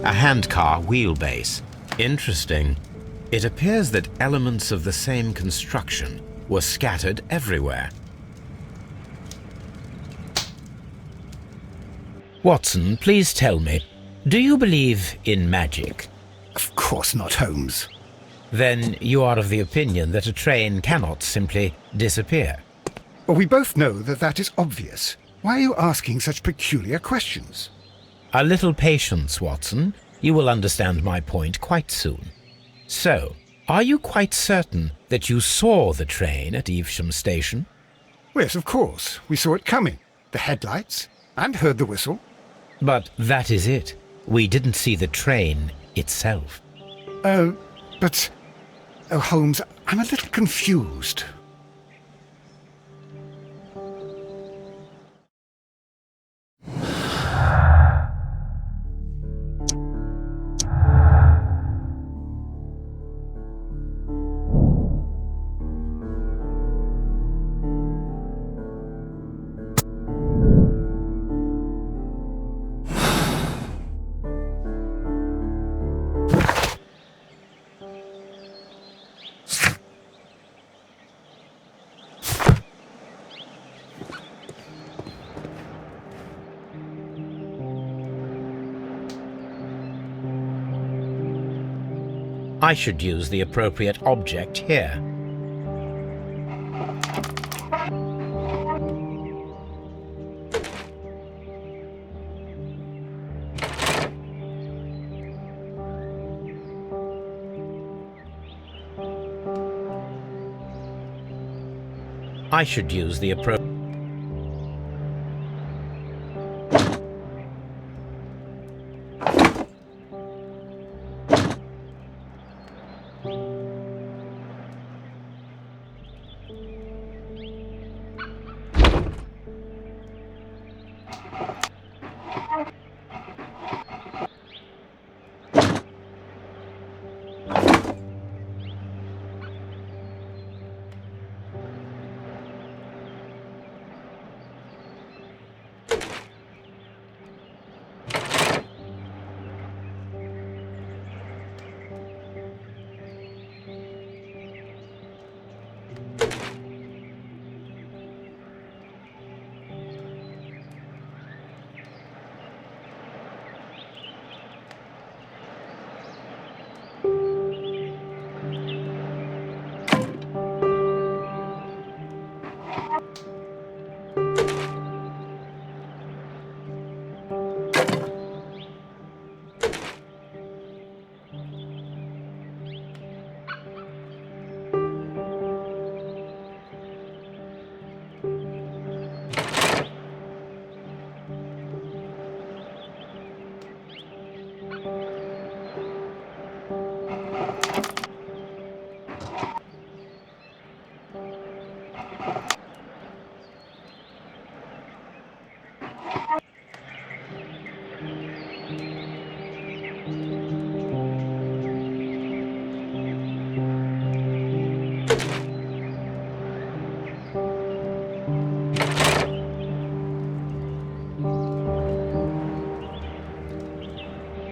A handcar wheelbase. Interesting. It appears that elements of the same construction were scattered everywhere. Watson, please tell me, do you believe in magic? Of course not, Holmes. Then you are of the opinion that a train cannot simply disappear. Well, we both know that that is obvious. Why are you asking such peculiar questions? A little patience, Watson. You will understand my point quite soon. So, are you quite certain that you saw the train at Evesham Station? Yes, of course. We saw it coming. The headlights, and heard the whistle. But that is it. We didn't see the train itself. But... Oh, Holmes, I'm a little confused. I should use the appropriate object here. I should use the appropriate...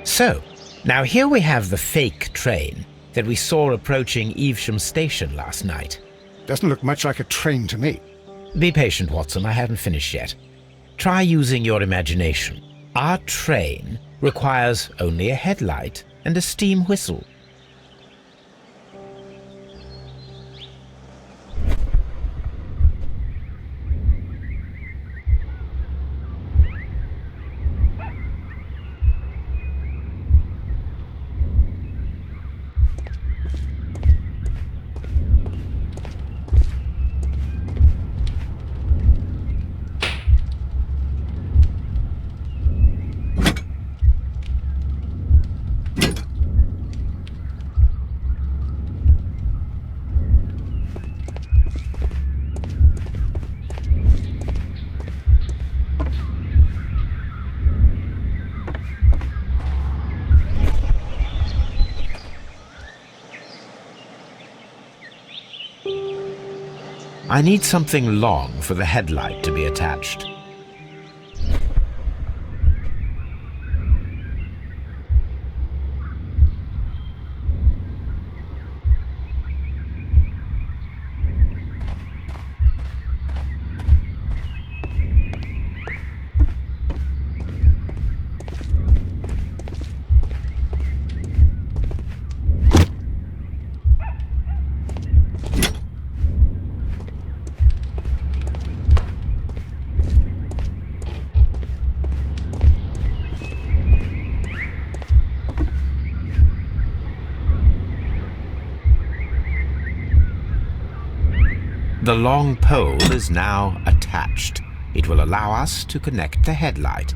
So, now here we have the fake train that we saw approaching Evesham Station last night. Doesn't look much like a train to me. Be patient, Watson, I haven't finished yet. Try using your imagination. Our train requires only a headlight and a steam whistle. I need something long for the headlight to be attached. The long pole is now attached. It will allow us to connect the headlight.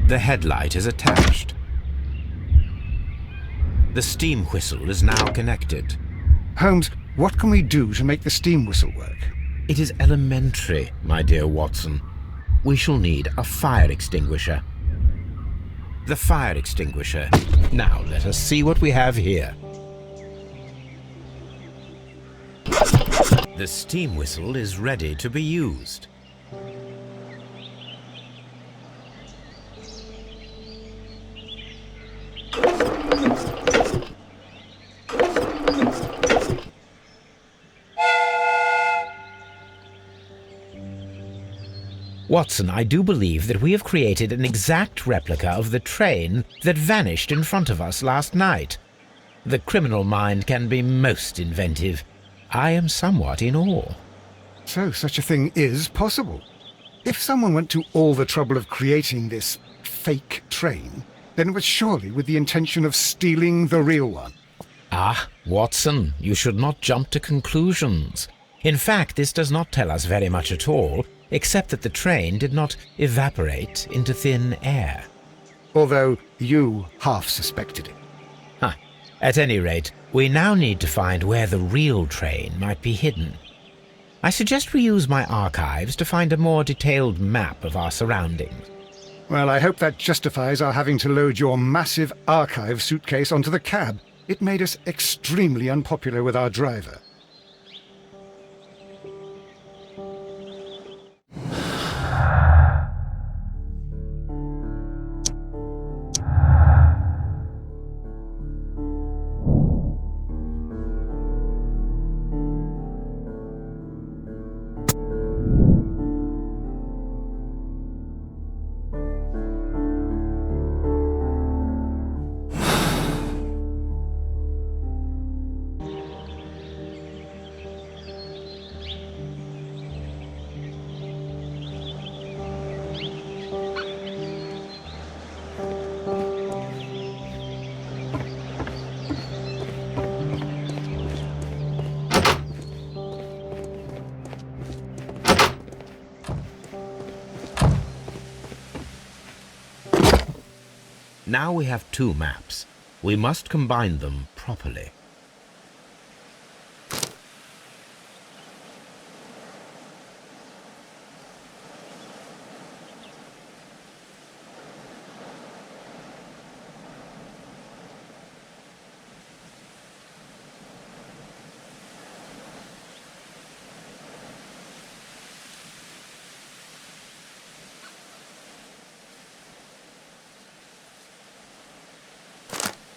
The headlight is attached. The steam whistle is now connected. Holmes, what can we do to make the steam whistle work? It is elementary, my dear Watson. We shall need a fire extinguisher. The fire extinguisher. Now let us see what we have here. The steam whistle is ready to be used. Watson, I do believe that we have created an exact replica of the train that vanished in front of us last night. The criminal mind can be most inventive. I am somewhat in awe. So such a thing is possible. If someone went to all the trouble of creating this fake train, then it was surely with the intention of stealing the real one. Ah, Watson, you should not jump to conclusions. In fact, this does not tell us very much at all, except that the train did not evaporate into thin air. Although you half suspected it. Huh. At any rate, we now need to find where the real train might be hidden. I suggest we use my archives to find a more detailed map of our surroundings. Well, I hope that justifies our having to load your massive archive suitcase onto the cab. It made us extremely unpopular with our driver. Now we have two maps. We must combine them properly.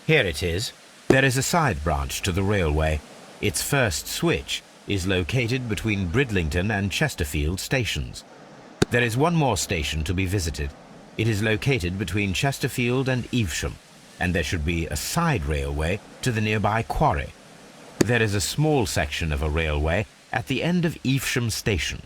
Here it is. There is a side branch to the railway. Its first switch is located between Bridlington and Chesterfield stations. There is one more station to be visited. It is located between Chesterfield and Evesham, and there should be a side railway to the nearby quarry. There is a small section of a railway at the end of Evesham station.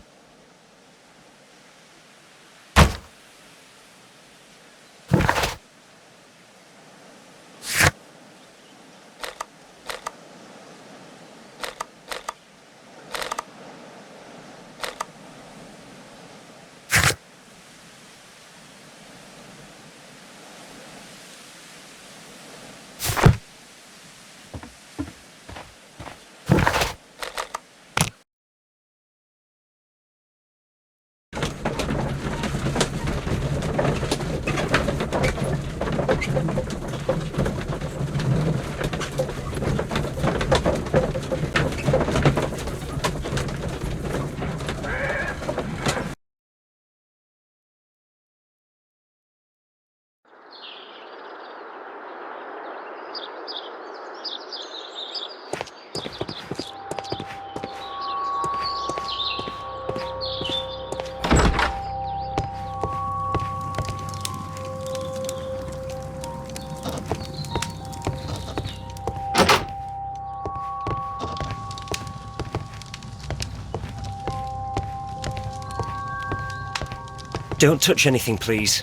Don't touch anything, please.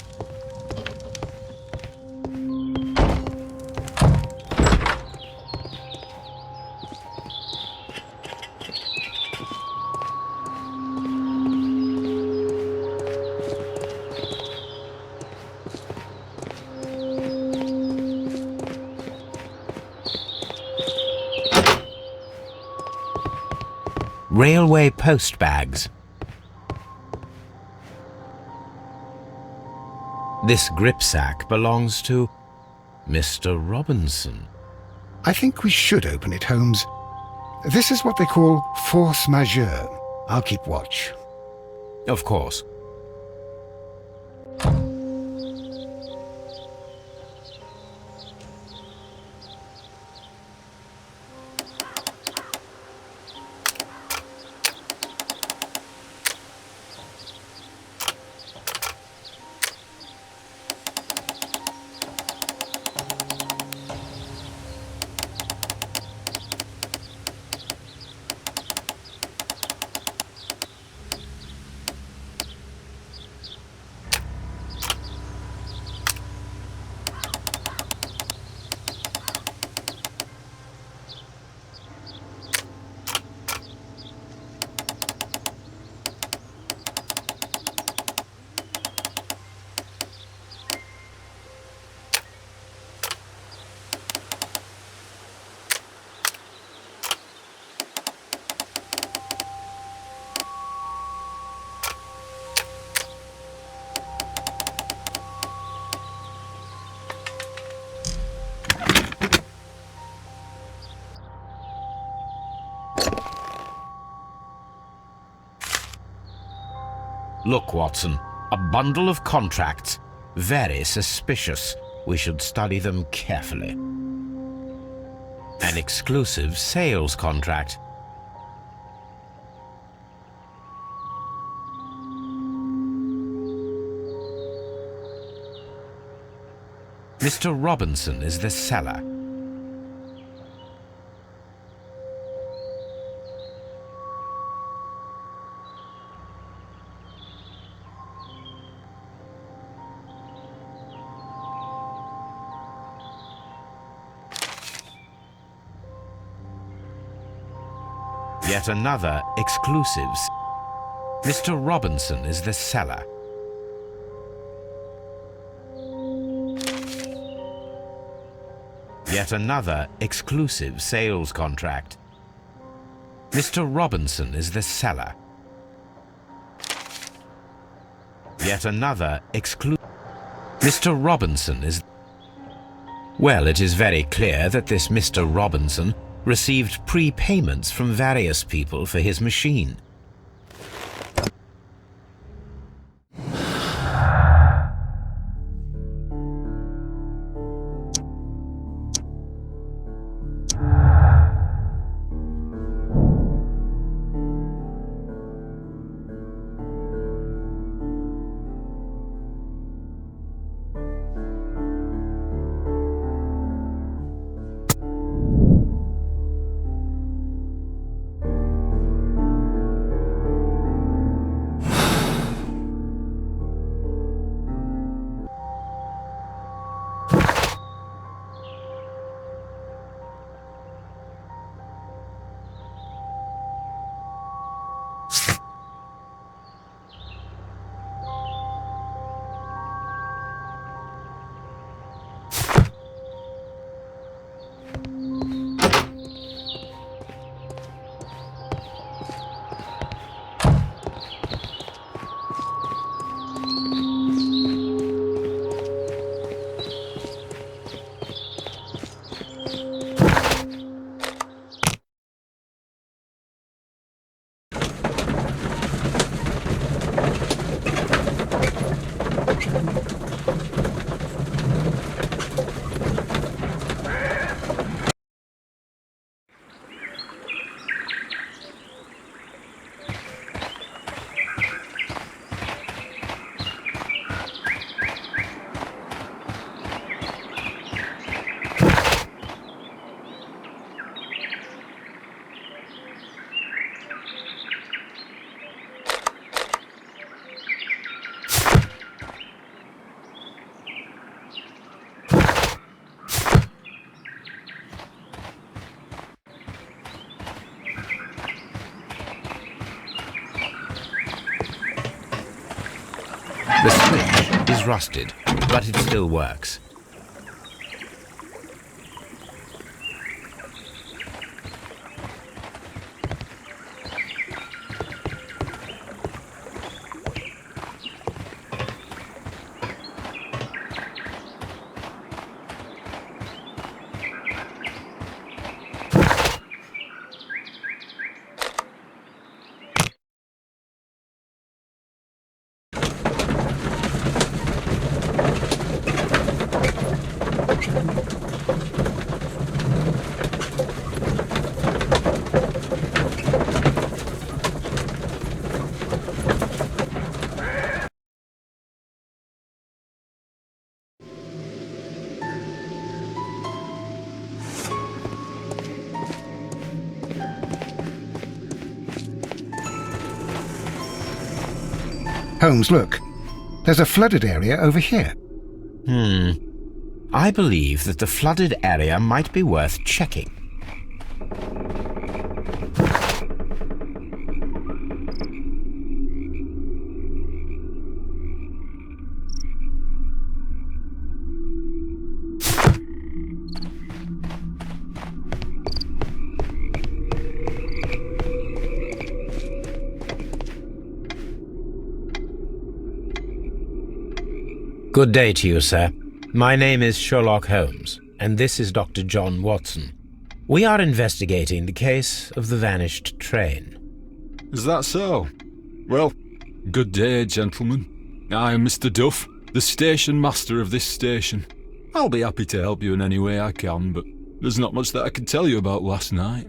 Railway post bags. This gripsack belongs to Mr. Robinson. I think we should open it, Holmes. This is what they call force majeure. I'll keep watch. Of course. Look, Watson, a bundle of contracts. Very suspicious. We should study them carefully. An exclusive sales contract. Mr. Robinson is the seller. Yet another exclusive. Mr. Robinson is the seller. Yet another exclusive sales contract. Mr. Robinson is the seller. Yet another exclusive. Mr. Robinson is. Well, it is very clear that this Mr. Robinson received prepayments from various people for his machine. The switch is rusted, but it still works. Holmes, look. There's a flooded area over here. I believe that the flooded area might be worth checking. Good day to you, sir. My name is Sherelock Holmes, and this is Dr. John Watson. We are investigating the case of the vanished train. Is that so? Well, good day, gentlemen. I am Mr. Duff, the station master of this station. I'll be happy to help you in any way I can, but there's not much that I can tell you about last night.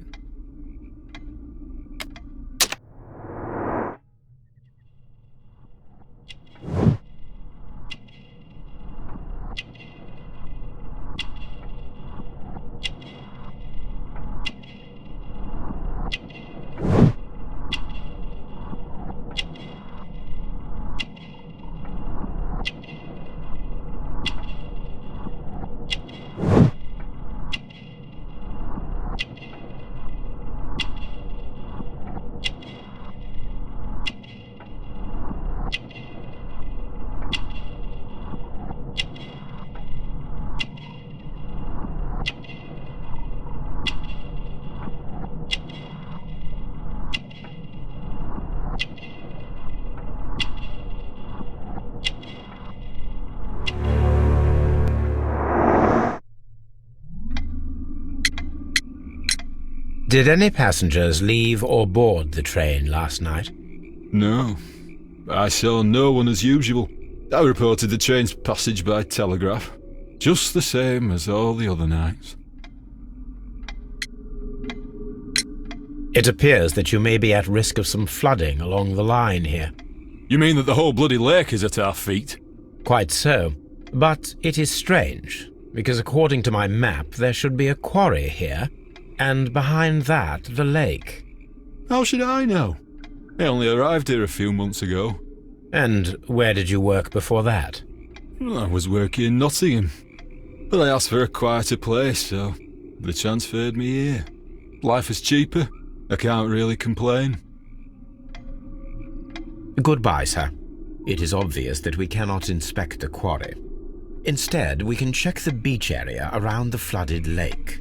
Did any passengers leave or board the train last night? No. I saw no one as usual. I reported the train's passage by telegraph, just the same as all the other nights. It appears that you may be at risk of some flooding along the line here. You mean that the whole bloody lake is at our feet? Quite so. But it is strange, because according to my map there should be a quarry here, and behind that the lake. How should I know? I only arrived here a few months ago. And where did you work before that? I was working in Nottingham, but I asked for a quieter place, so they transferred me here. Life is cheaper. I can't really complain. Goodbye, sir. It is obvious that we cannot inspect the quarry. Instead, we can check the beach area around the flooded lake.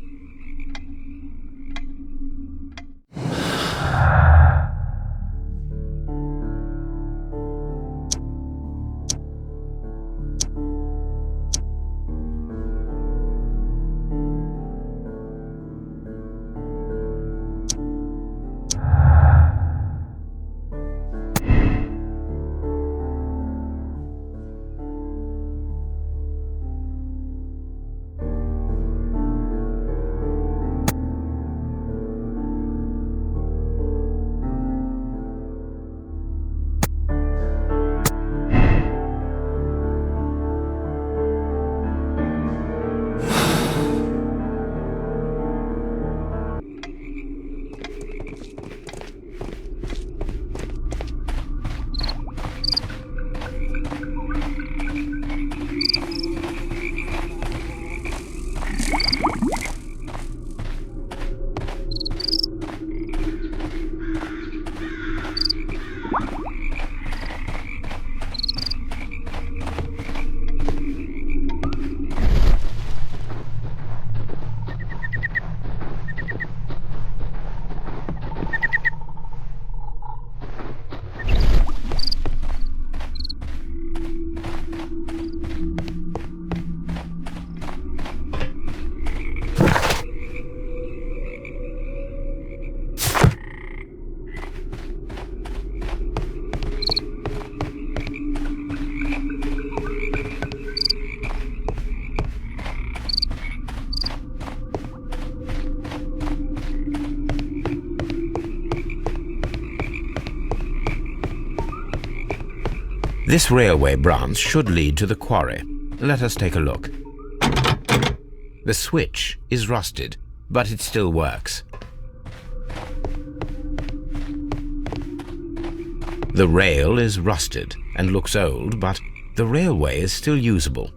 This railway branch should lead to the quarry. Let us take a look. The switch is rusted, but it still works. The rail is rusted, and looks old, but the railway is still usable.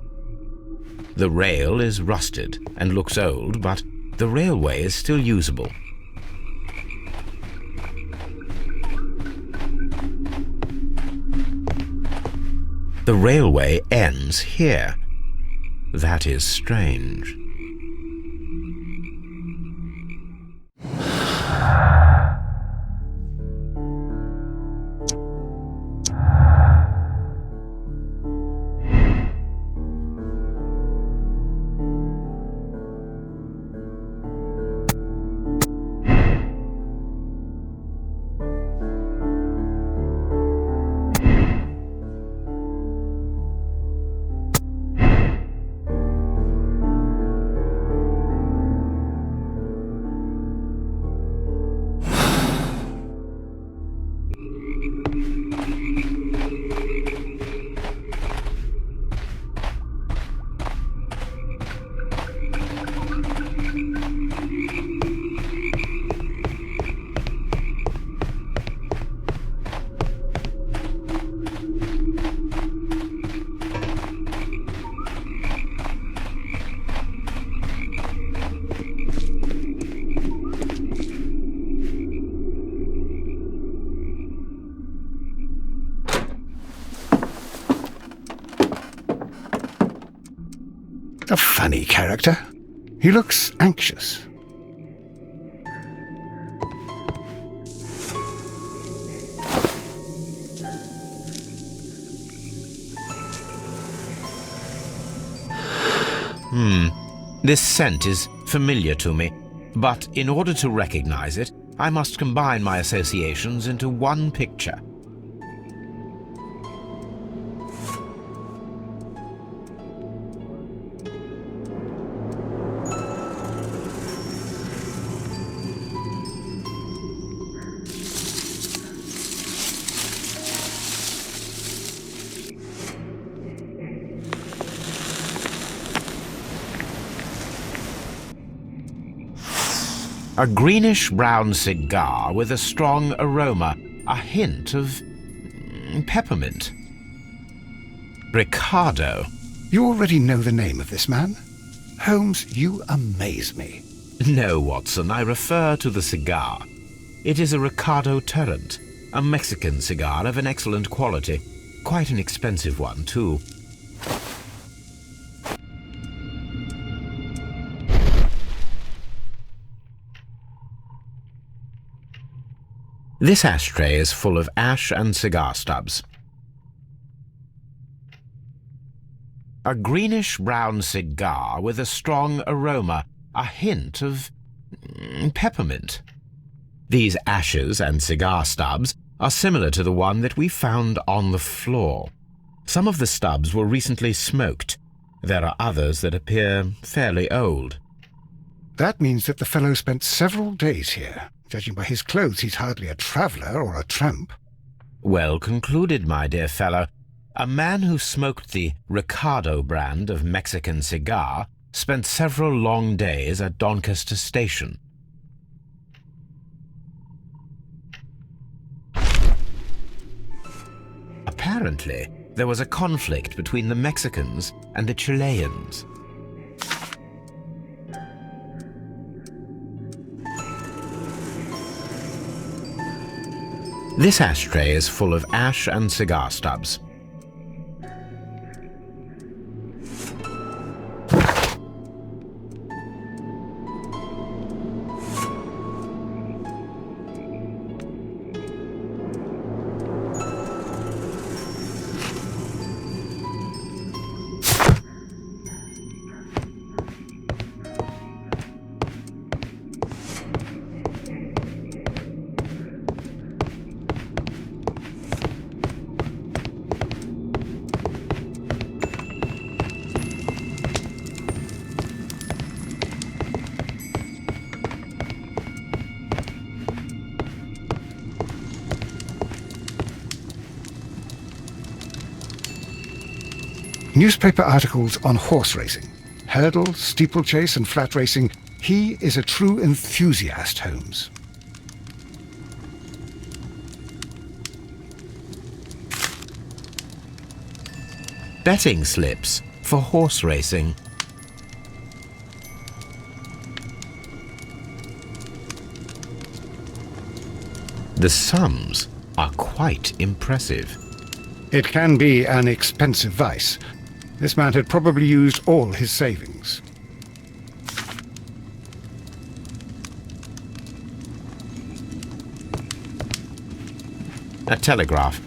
The rail is rusted and looks old, but the railway is still usable. The railway ends here. That is strange. A funny character. He looks anxious. This scent is familiar to me, but in order to recognize it, I must combine my associations into one picture. A greenish-brown cigar with a strong aroma, a hint of peppermint. Ricardo. You already know the name of this man? Holmes, you amaze me. No, Watson, I refer to the cigar. It is a Ricardo Turrent, a Mexican cigar of an excellent quality. Quite an expensive one, too. This ashtray is full of ash and cigar stubs. A greenish-brown cigar with a strong aroma, a hint of peppermint. These ashes and cigar stubs are similar to the one that we found on the floor. Some of the stubs were recently smoked. There are others that appear fairly old. That means that the fellow spent several days here. Judging by his clothes, he's hardly a traveller or a tramp. Well concluded, my dear fellow. A man who smoked the Ricardo brand of Mexican cigar spent several long days at Doncaster Station. Apparently, there was a conflict between the Mexicans and the Chileans. This ashtray is full of ash and cigar stubs. Newspaper articles on horse racing, hurdle, steeplechase and flat racing. He is a true enthusiast, Holmes. betting slips for horse racing. The sums are quite impressive. It can be an expensive vice. This man had probably used all his savings. A telegraph.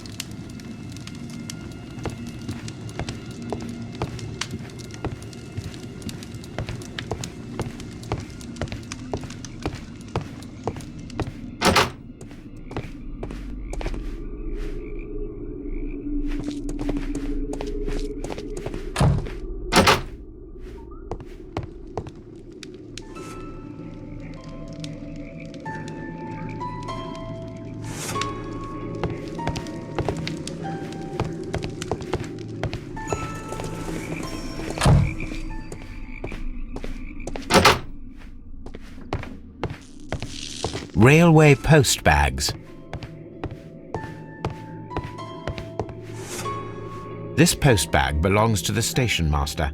Railway post bags. This post bag belongs to the station master.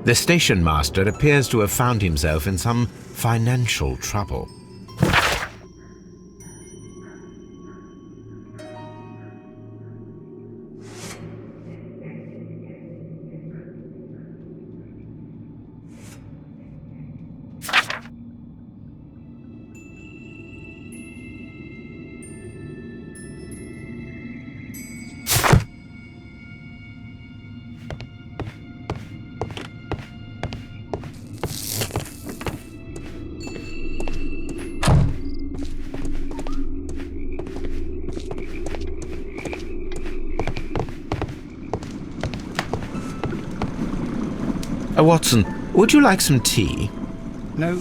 The station master appears to have found himself in some financial trouble. Watson, would you like some tea? No.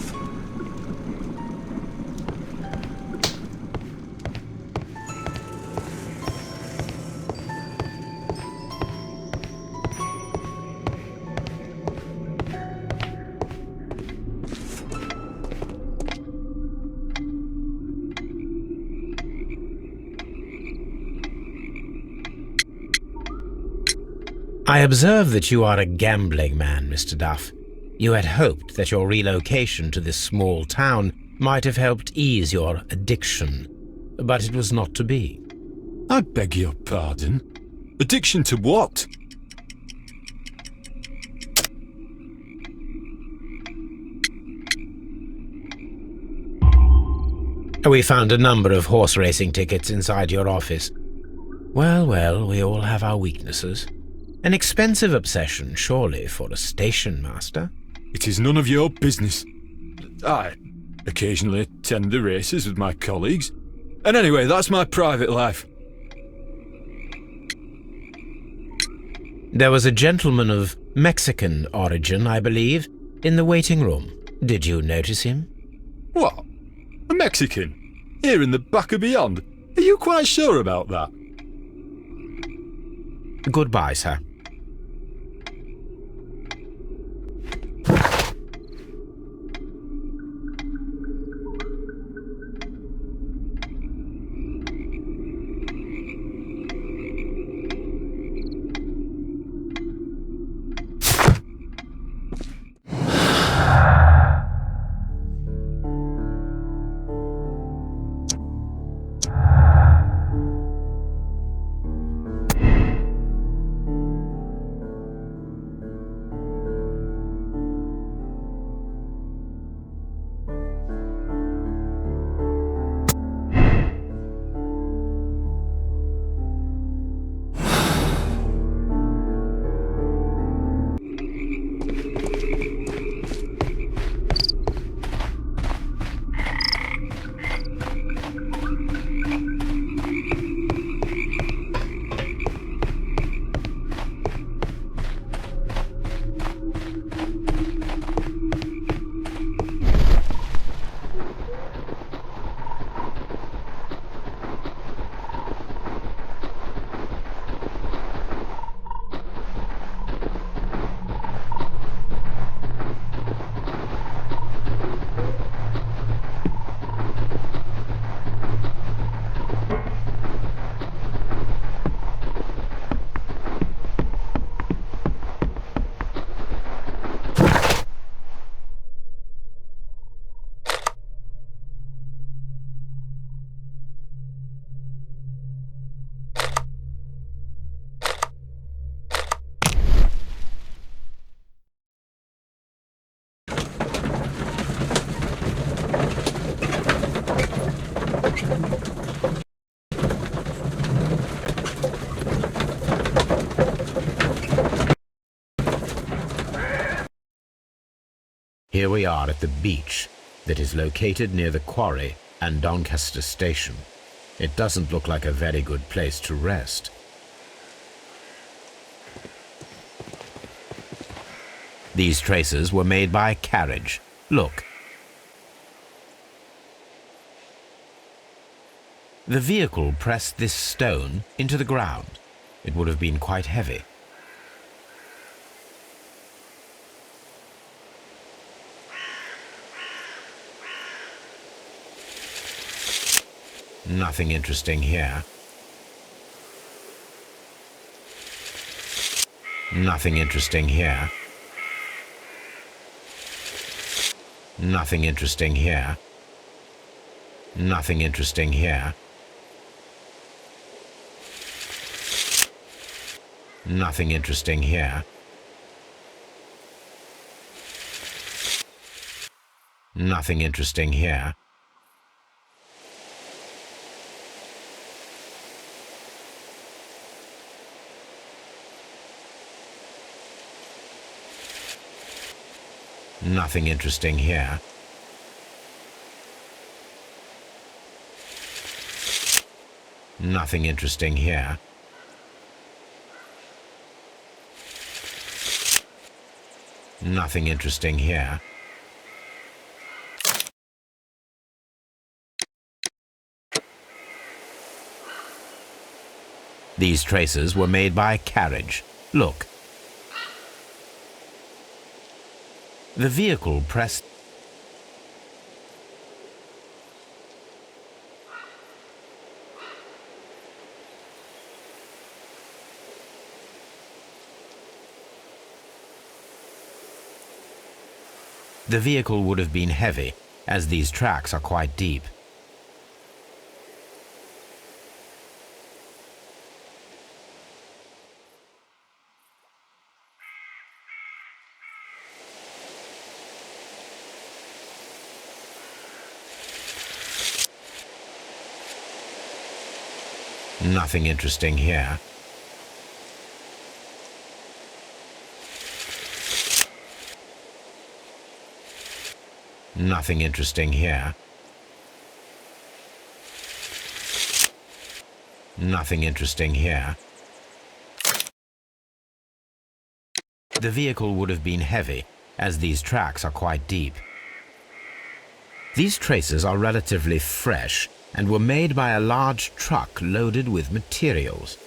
I observe that you are a gambling man, Mr. Duff. You had hoped that your relocation to this small town might have helped ease your addiction, but it was not to be. I beg your pardon? Addiction to what? We found a number of horse racing tickets inside your office. Well, well, we all have our weaknesses. An expensive obsession, surely, for a station master. It is none of your business. I occasionally attend the races with my colleagues. And anyway, that's my private life. There was a gentleman of Mexican origin, I believe, in the waiting room. Did you notice him? What? A Mexican? Here in the back of beyond? Are you quite sure about that? Goodbye, sir. Here we are at the beach that is located near the quarry and Doncaster station. It doesn't look like a very good place to rest. These traces were made by a carriage. Look. The vehicle pressed this stone into the ground. It would have been quite heavy. Nothing interesting here. Nothing interesting here. Nothing interesting here. Nothing interesting here. Nothing interesting here. Nothing interesting here. Nothing interesting here. Nothing interesting here. Nothing interesting here. These traces were made by a carriage. Look. The vehicle pressed. The vehicle would have been heavy, as these tracks are quite deep. Nothing interesting here. Nothing interesting here. Nothing interesting here. The vehicle would have been heavy, as these tracks are quite deep. These traces are relatively fresh and were made by a large truck loaded with materials.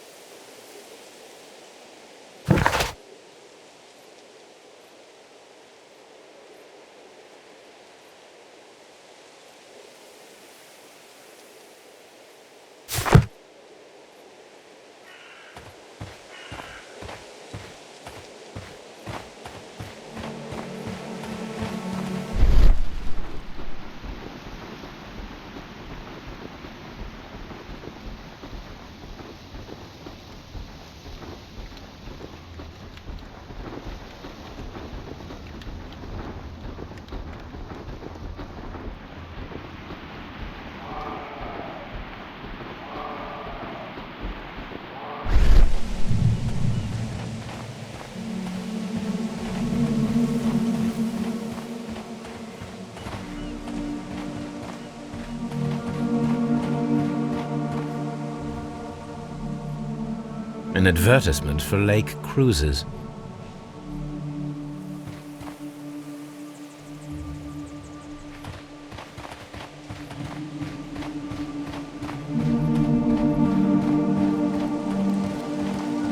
An advertisement for lake cruises.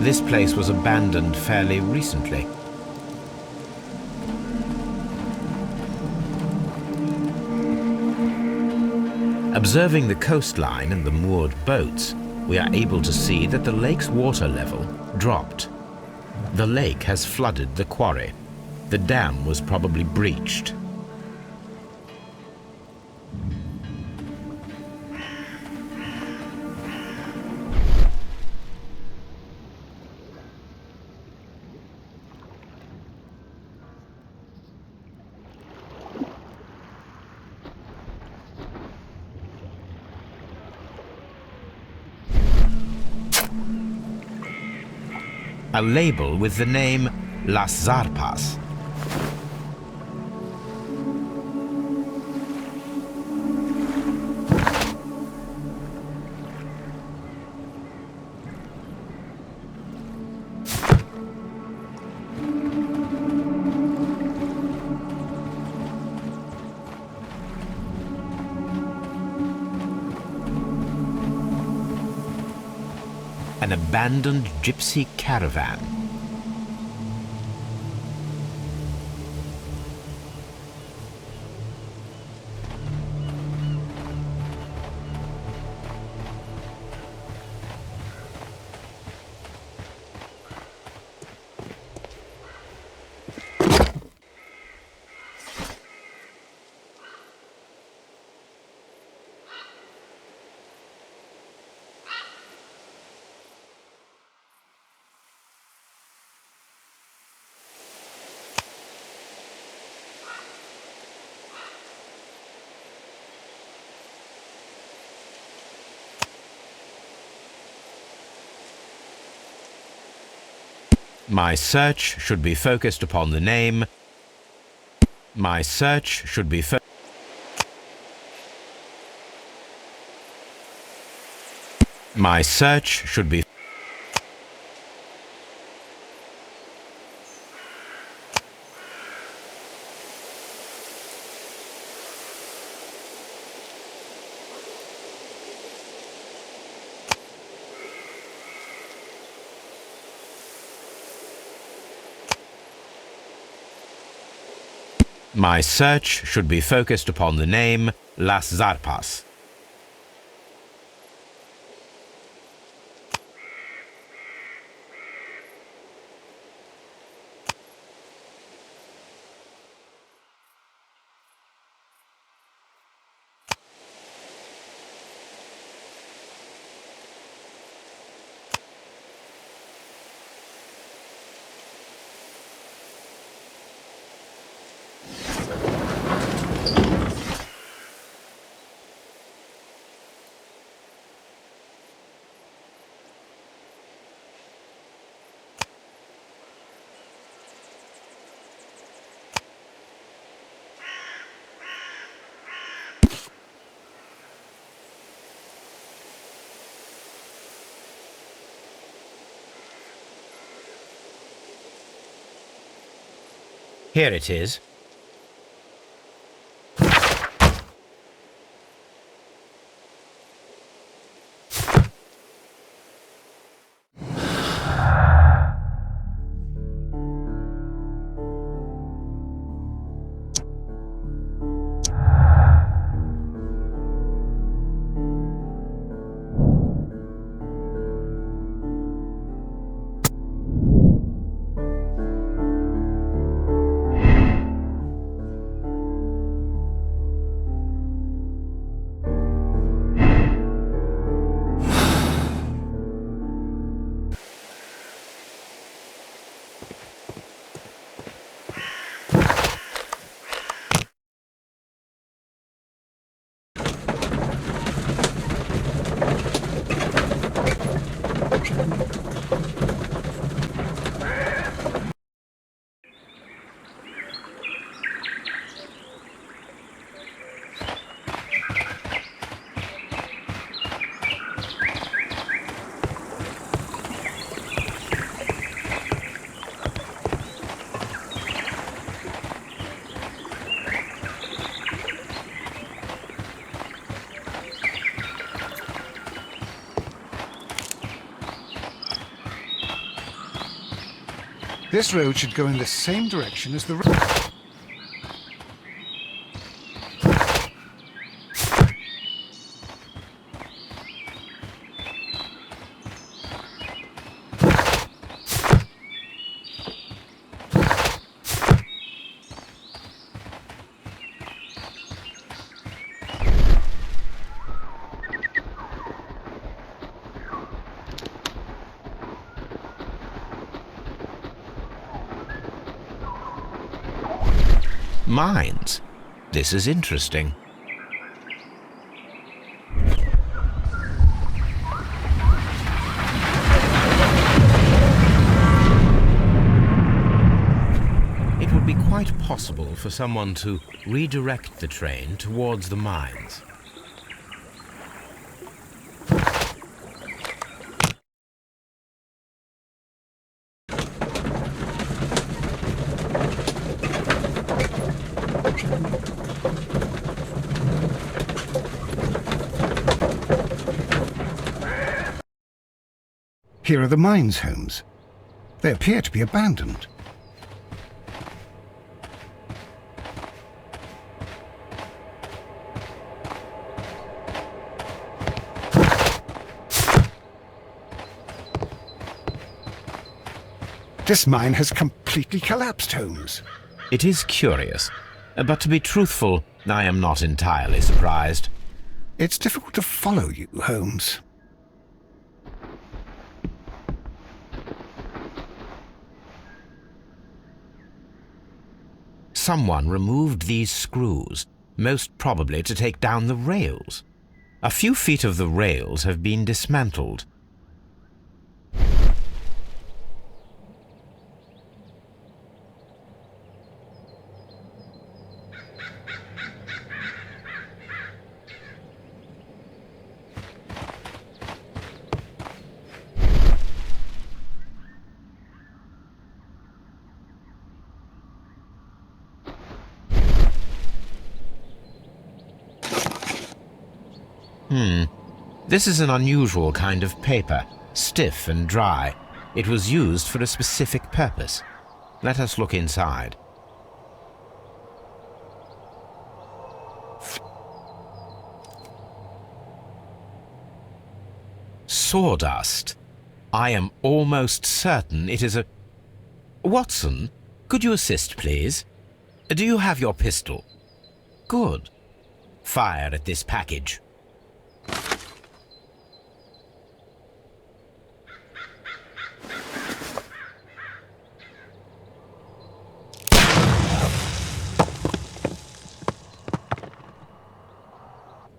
This place was abandoned fairly recently. Observing the coastline and the moored boats, we are able to see that the lake's water level dropped. The lake has flooded the quarry. The dam was probably breached. A label with the name Las Zarpas. an abandoned gypsy caravan. My search should be focused upon the name. My search should be My search should be My search should be focused upon the name Las Zarpas. Here it is. This road should go in the same direction as the road. Mines. This is interesting. It would be quite possible for someone to redirect the train towards the mines. Here are the mines, Holmes. They appear to be abandoned. This mine has completely collapsed, Holmes. It is curious, but to be truthful, I am not entirely surprised. It's difficult to follow you, Holmes. Someone removed these screws, most probably to take down the rails. A few feet of the rails have been dismantled. This is an unusual kind of paper, stiff and dry. It was used for a specific purpose. Let us look inside. Sawdust. I am almost certain it is a... Watson, could you assist, please? Do you have your pistol? Good. Fire at this package.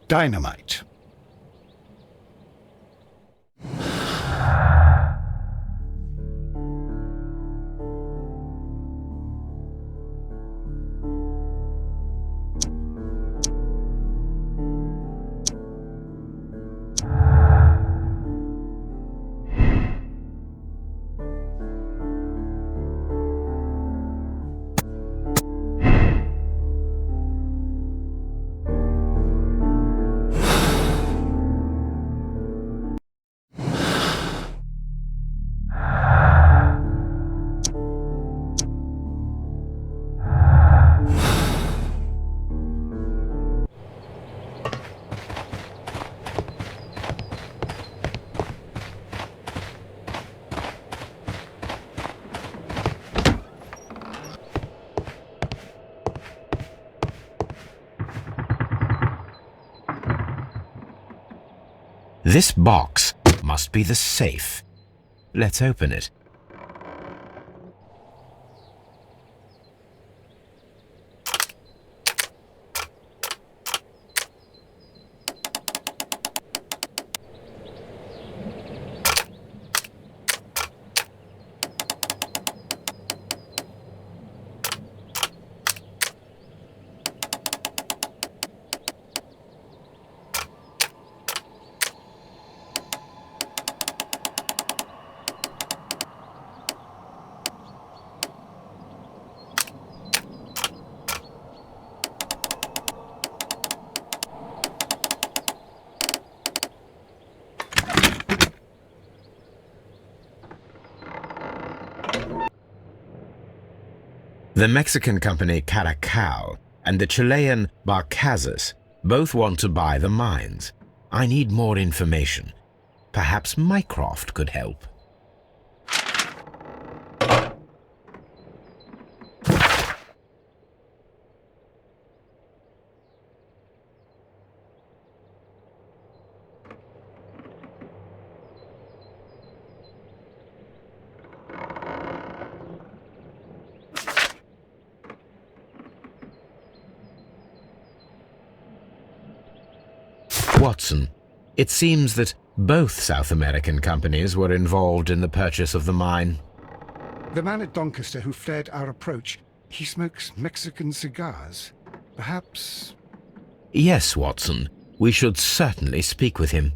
Dynamite. This box must be the safe. Let's open it. The Mexican company Caracal and the Chilean Barcazas both want to buy the mines. I need more information. Perhaps Mycroft could help. Watson, it seems that both South American companies were involved in the purchase of the mine. The man at Doncaster who flared our approach, he smokes Mexican cigars. Perhaps... Yes, Watson. We should certainly speak with him.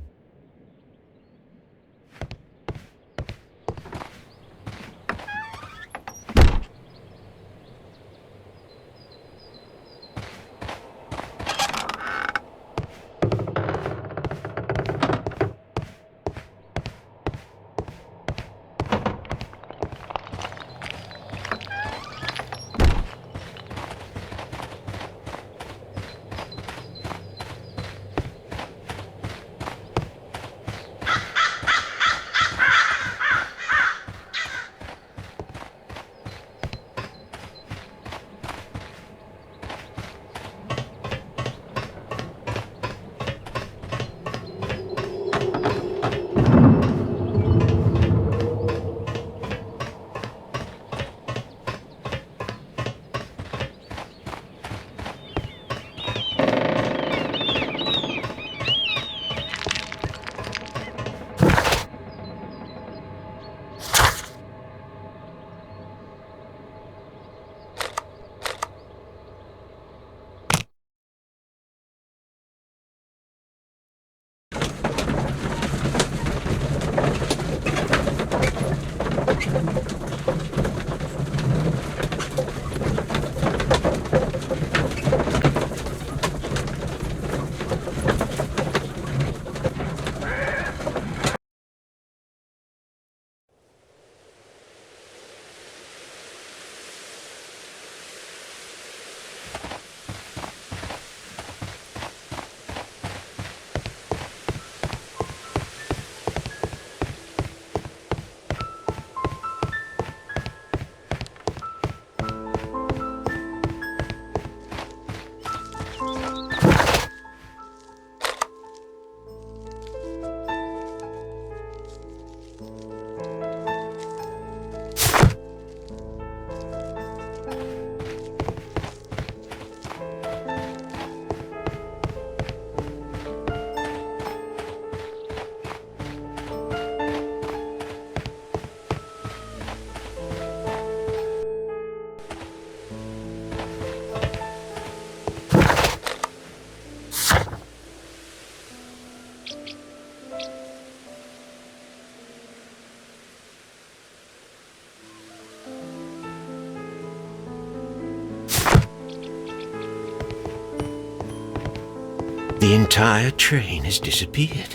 The entire train has disappeared.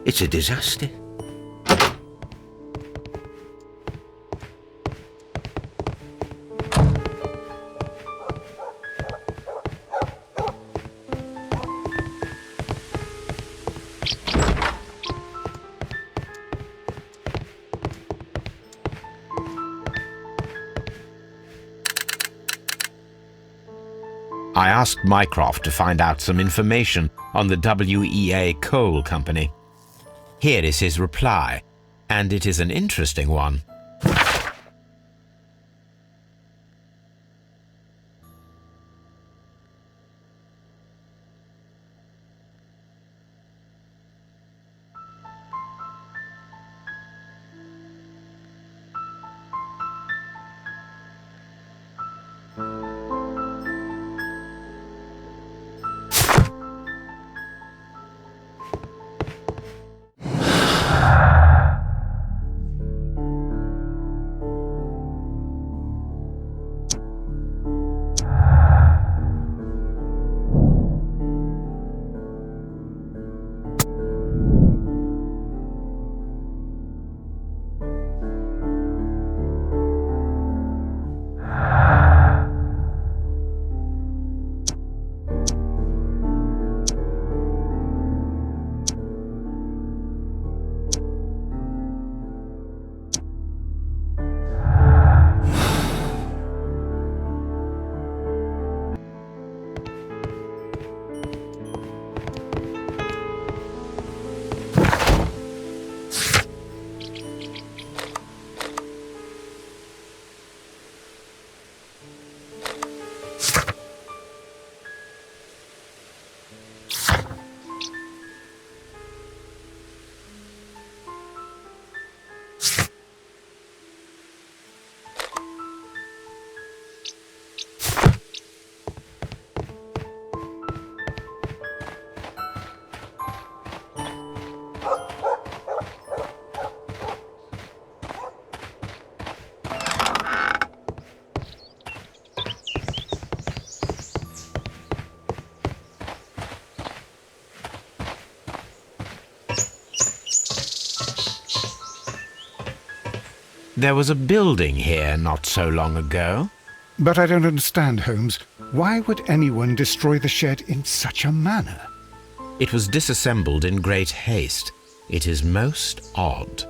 It's a disaster. I asked Mycroft to find out some information on the WEA Coal Company. Here is his reply, and it is an interesting one. There was a building here not so long ago. But I don't understand, Holmes. Why would anyone destroy the shed in such a manner? It was disassembled in great haste. It is most odd.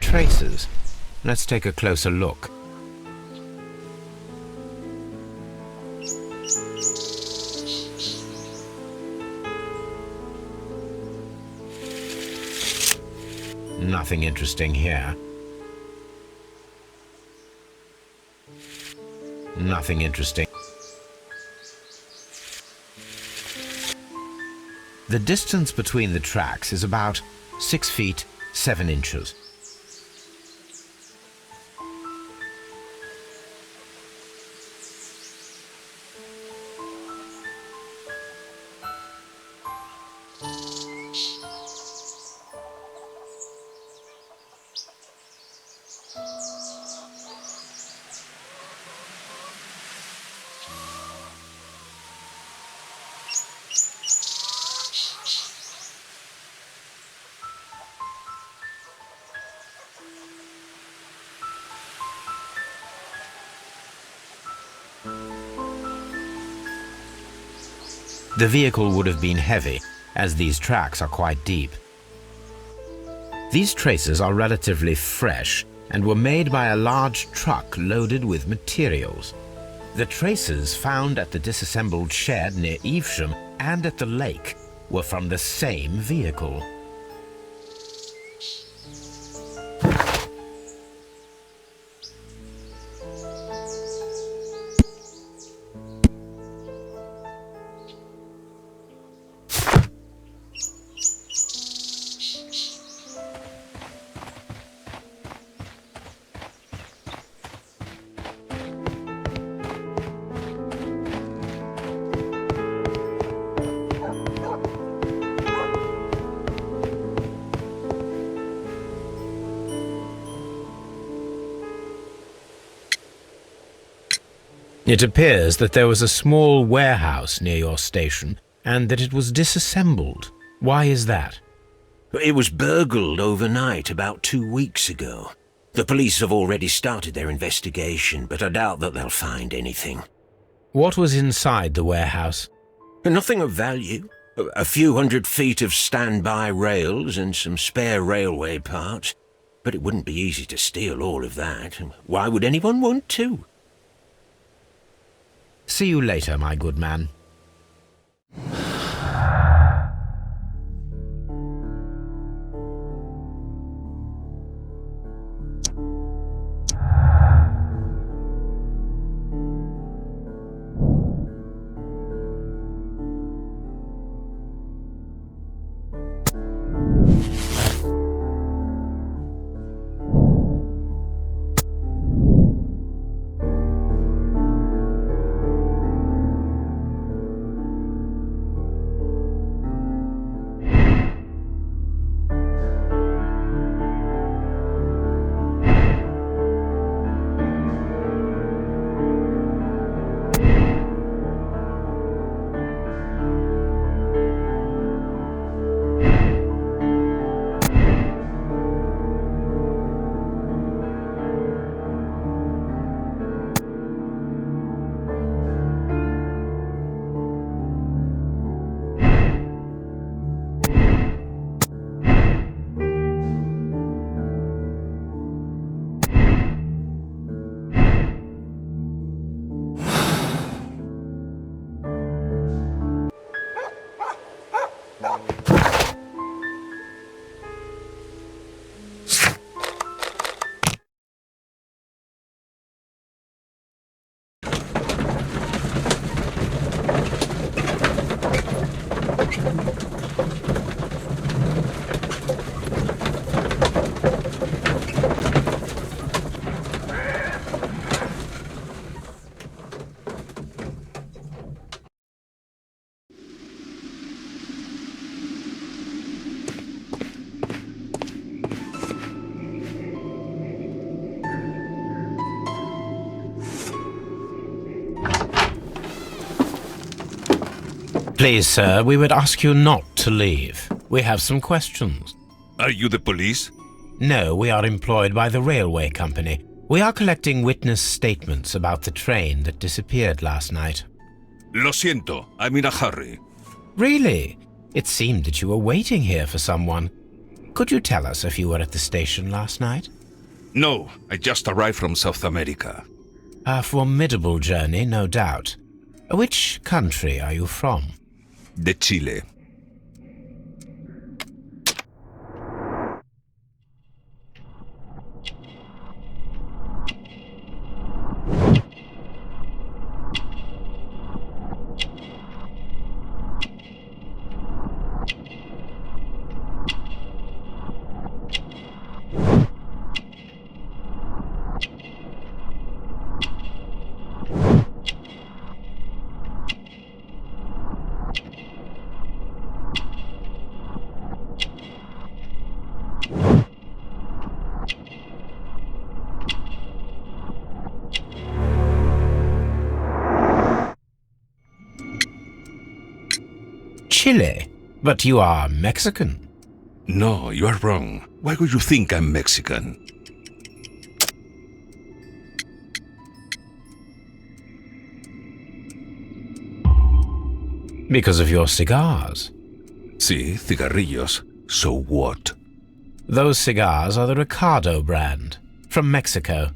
Traces. Let's take a closer look. Nothing interesting here. Nothing interesting. The distance between the tracks is about 6 feet 7 inches. The vehicle would have been heavy, as these tracks are quite deep. These traces are relatively fresh and were made by a large truck loaded with materials. The traces found at the disassembled shed near Evesham and at the lake were from the same vehicle. It appears that there was a small warehouse near your station and that it was disassembled. Why is that? It was burgled overnight about 2 weeks ago. The police have already started their investigation, but I doubt that they'll find anything. What was inside the warehouse? Nothing of value. A few hundred feet of standby rails and some spare railway parts. But it wouldn't be easy to steal all of that. Why would anyone want to? See you later, my good man. Please, sir, we would ask you not to leave. We have some questions. Are you the police? No, we are employed by the railway company. We are collecting witness statements about the train that disappeared last night. Lo siento, I'm in a hurry. Really? It seemed that you were waiting here for someone. Could you tell us if you were at the station last night? No, I just arrived from South America. A formidable journey, no doubt. Which country are you from? De Chile. Chile? But you are Mexican. No, you are wrong. Why would you think I'm Mexican? Because of your cigars. Sí, cigarrillos. So what? Those cigars are the Ricardo brand, from Mexico.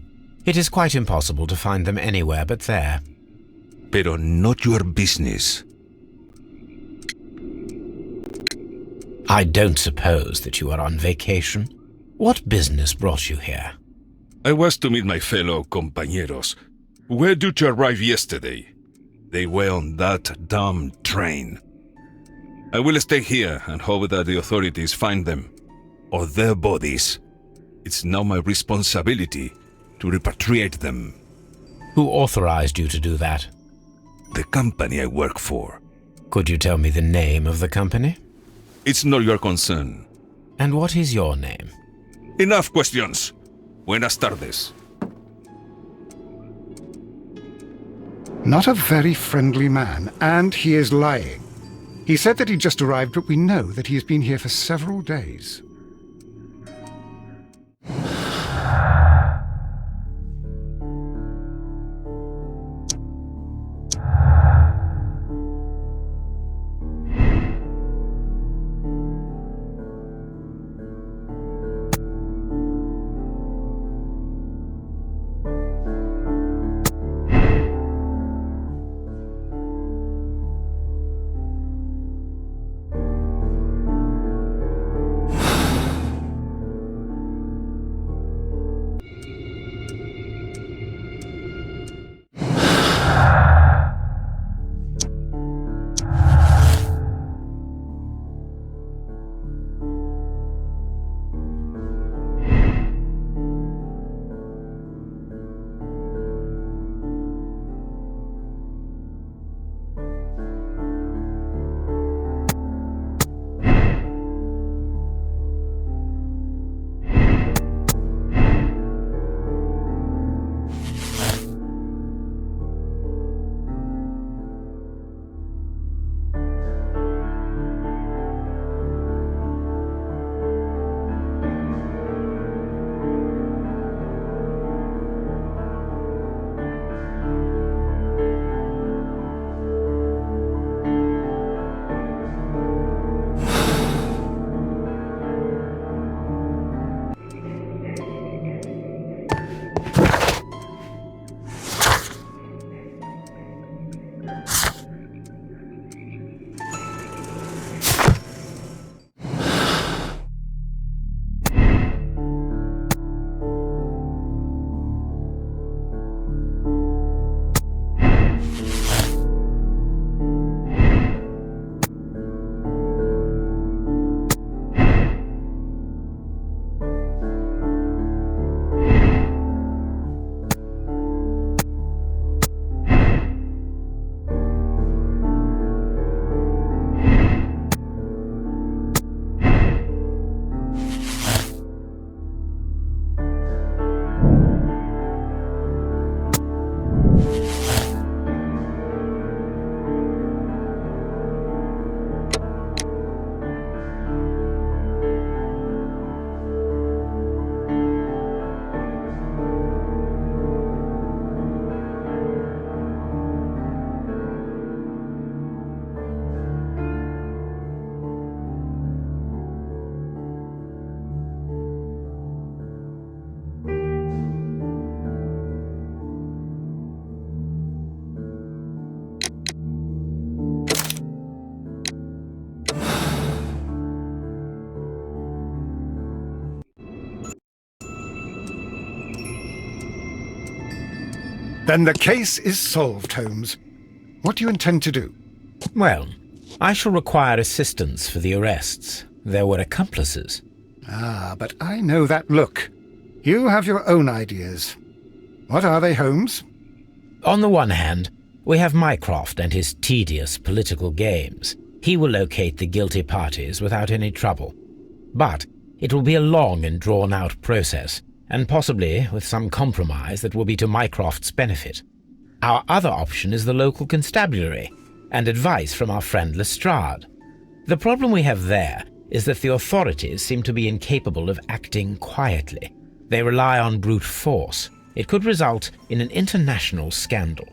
It is quite impossible to find them anywhere but there. Pero not your business. I don't suppose that you are on vacation. What business brought you here? I was to meet my fellow compañeros. Where did you arrive yesterday? They were on that damn train. I will stay here and hope that the authorities find them, or their bodies. It's now my responsibility to repatriate them. Who authorized you to do that? The company I work for. Could you tell me the name of the company? It's not your concern. And what is your name? Enough questions. Buenas tardes. Not a very friendly man, and he is lying. He said that he just arrived, but we know that he has been here for several days. Then the case is solved, Holmes. What do you intend to do? Well, I shall require assistance for the arrests. There were accomplices. Ah, but I know that look. You have your own ideas. What are they, Holmes? On the one hand, we have Mycroft and his tedious political games. He will locate the guilty parties without any trouble. But it will be a long and drawn-out process, and possibly with some compromise that will be to Mycroft's benefit. Our other option is the local constabulary, and advice from our friend Lestrade. The problem we have there is that the authorities seem to be incapable of acting quietly. They rely on brute force. It could result in an international scandal.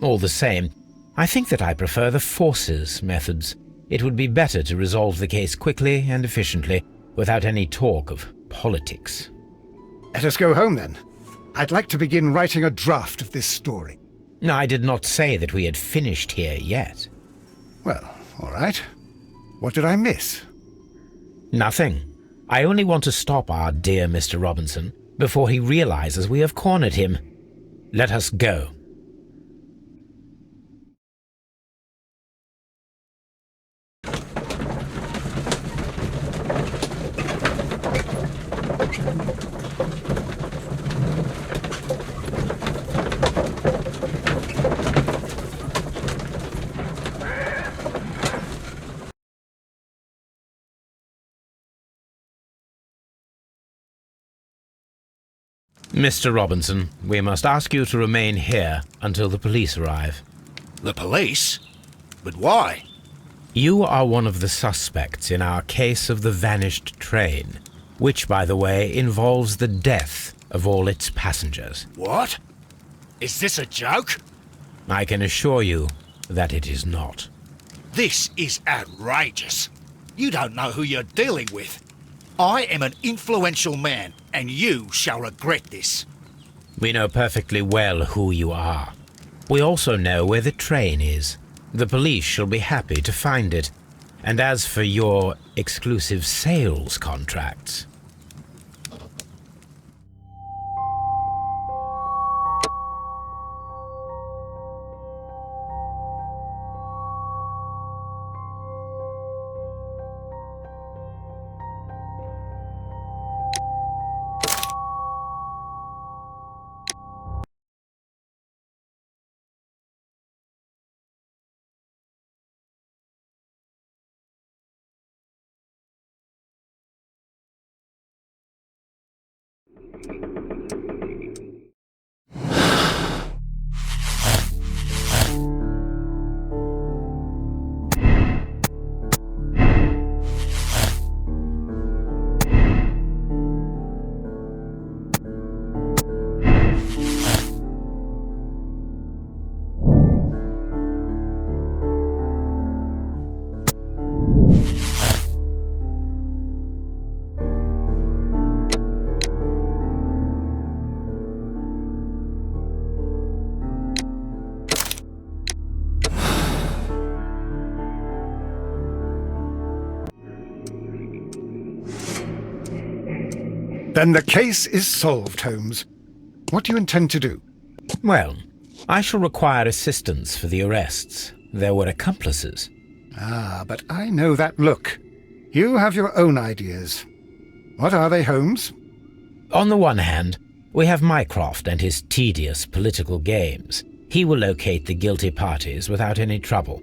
All the same, I think that I prefer the forces methods. It would be better to resolve the case quickly and efficiently, without any talk of politics. Let us go home, then. I'd like to begin writing a draft of this story. I did not say that we had finished here yet. Well, all right. What did I miss? Nothing. I only want to stop our dear Mr. Robinson before he realizes we have cornered him. Let us go. Mr. Robinson, we must ask you to remain here until the police arrive. The police? But why? You are one of the suspects in our case of the vanished train, which, by the way, involves the death of all its passengers. What? Is this a joke? I can assure you that it is not. This is outrageous. You don't know who you're dealing with. I am an influential man, and you shall regret this. We know perfectly well who you are. We also know where the train is. The police shall be happy to find it. And as for your exclusive sales contracts... Then the case is solved, Holmes. What do you intend to do? Well, I shall require assistance for the arrests. There were accomplices. Ah, but I know that look. You have your own ideas. What are they, Holmes? On the one hand, we have Mycroft and his tedious political games. He will locate the guilty parties without any trouble.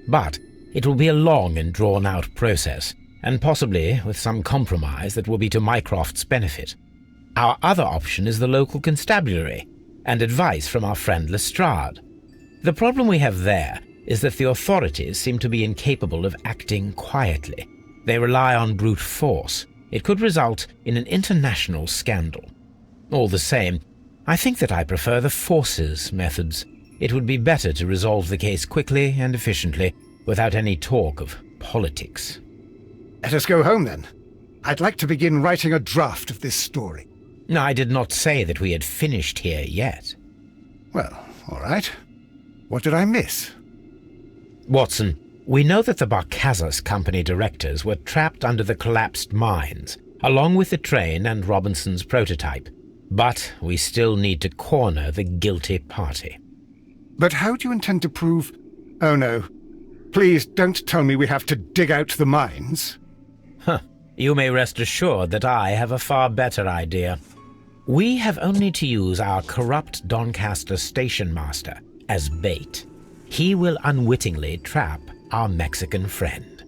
But it will be a long and drawn-out process, and possibly with some compromise that will be to Mycroft's benefit. Our other option is the local constabulary, and advice from our friend Lestrade. The problem we have there is that the authorities seem to be incapable of acting quietly. They rely on brute force. It could result in an international scandal. All the same, I think that I prefer the forces methods. It would be better to resolve the case quickly and efficiently, without any talk of politics. Let us go home, then. I'd like to begin writing a draft of this story. I did not say that we had finished here yet. Well, all right. What did I miss? Watson, we know that the Barcazas Company directors were trapped under the collapsed mines, along with the train and Robinson's prototype. But we still need to corner the guilty party. But how do you intend to prove... Oh, no. Please don't tell me we have to dig out the mines. You may rest assured that I have a far better idea. We have only to use our corrupt Doncaster station master as bait. He will unwittingly trap our Mexican friend.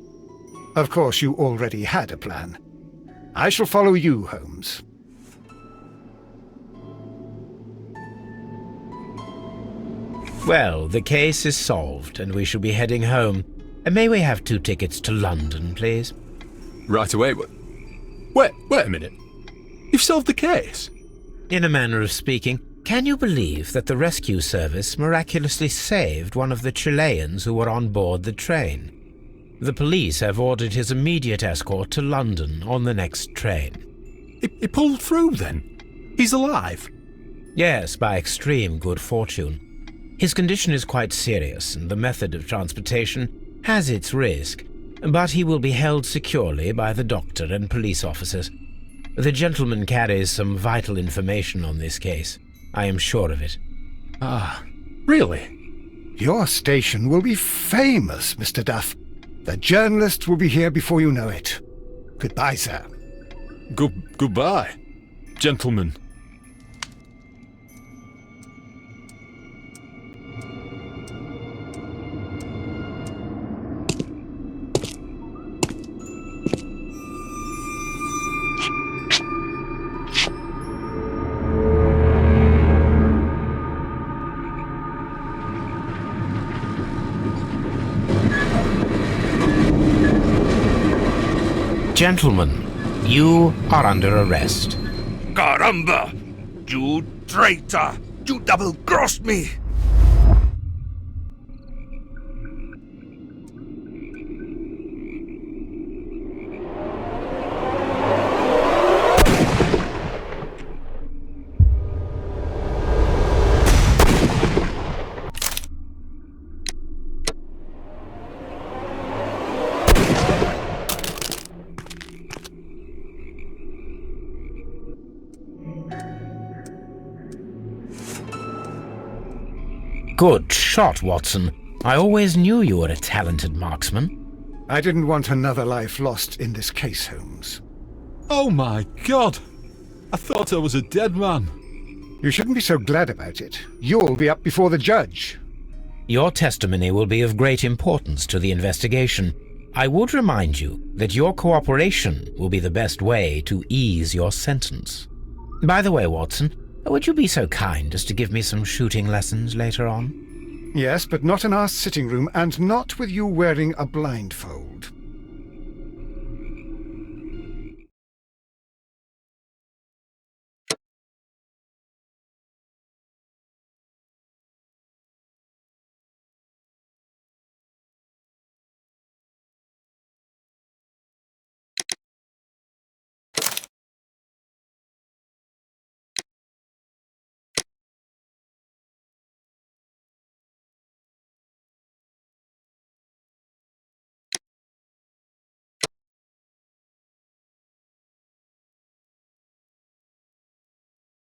Of course, you already had a plan. I shall follow you, Holmes. Well, the case is solved, and we shall be heading home. May we have 2 tickets to London, please? Right away. Wait a minute. You've solved the case? In a manner of speaking, can you believe that the rescue service miraculously saved one of the Chileans who were on board the train? The police have ordered his immediate escort to London on the next train. He pulled through, then? He's alive? Yes, by extreme good fortune. His condition is quite serious, and the method of transportation has its risk, but he will be held securely by the doctor and police officers. The gentleman carries some vital information on this case. I am sure of it. Ah, really? Your station will be famous, Mr. Duff. The journalists will be here before you know it. Goodbye, sir. Goodbye, gentlemen. Gentlemen, you are under arrest. Caramba! You traitor! You double-crossed me! Good shot, Watson. I always knew you were a talented marksman. I didn't want another life lost in this case, Holmes. Oh my God! I thought I was a dead man. You shouldn't be so glad about it. You'll be up before the judge. Your testimony will be of great importance to the investigation. I would remind you that your cooperation will be the best way to ease your sentence. By the way, Watson, would you be so kind as to give me some shooting lessons later on? Yes, but not in our sitting room, and not with you wearing a blindfold.